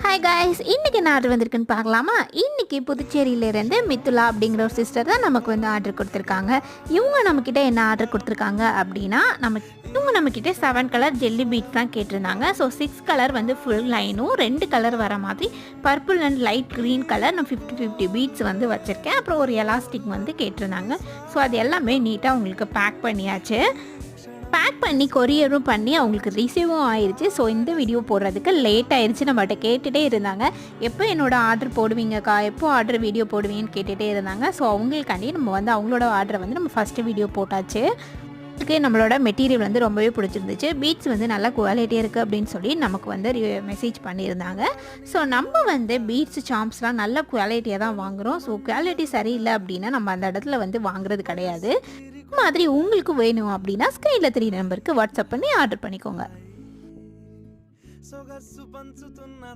Hi guys, இன்றைக்கி என்ன order வந்திருக்குன்னு பார்க்கலாமா? இன்றைக்கி புதுச்சேரியிலேருந்து மித்துலா அப்படிங்கிற ஒரு சிஸ்டர் தான் நமக்கு வந்து ஆர்டர் கொடுத்துருக்காங்க. இவங்க நம்மக்கிட்ட என்ன ஆர்டர் கொடுத்துருக்காங்க அப்படின்னா, இவங்க நம்மக்கிட்ட 7 கலர் ஜெல்லி பீட்ஸ் தான் கேட்டிருந்தாங்க. ஸோ 6 கலர் வந்து ஃபுல் லைனும் 2 கலர் வர மாதிரி purple and light green colour நான் 50-50 பீட்ஸ் வந்து வச்சுருக்கேன். அப்புறம் ஒரு எலாஸ்டிக் வந்து கேட்டிருந்தாங்க. ஸோ அது எல்லாமே நீட்டாக உங்களுக்கு பேக் பண்ணியாச்சு. பேக் பண்ணி கொரியரும் பண்ணி அவங்களுக்கு ரிசீவும் ஆயிடுச்சு. ஸோ இந்த வீடியோ போடுறதுக்கு லேட் ஆயிடுச்சு. நம்மகிட்ட கேட்டுகிட்டே இருந்தாங்க, எப்போ என்னோடய ஆர்டர் போடுவீங்கக்கா, எப்போ ஆர்டர் வீடியோ போடுவீங்கன்னு கேட்டுகிட்டே இருந்தாங்க. ஸோ அவங்களுக்காண்டி நம்ம வந்து அவங்களோட ஆர்டரை வந்து நம்ம ஃபஸ்ட்டு வீடியோ போட்டாச்சு. அதுக்கு நம்மளோட மெட்டீரியல் வந்து ரொம்பவே பிடிச்சிருந்துச்சு. பீட்ஸ் வந்து நல்லா குவாலிட்டியாக இருக்குது அப்படின்னு சொல்லி நமக்கு வந்து மெசேஜ் பண்ணியிருந்தாங்க. ஸோ நம்ம வந்து பீட்ஸ் சாம்ஸ்லாம் நல்ல குவாலிட்டியாக தான் வாங்குகிறோம். ஸோ குவாலிட்டி சரியில்லை அப்படின்னா நம்ம அந்த இடத்துல வந்து வாங்குறது கிடையாது. இந்த மாதிரி உங்களுக்கு வேணும் அப்படின்னா ஸ்க்ரீனில் 3 நம்பருக்கு வாட்ஸ்அப் பண்ணி ஆர்டர் பண்ணிக்கோங்க.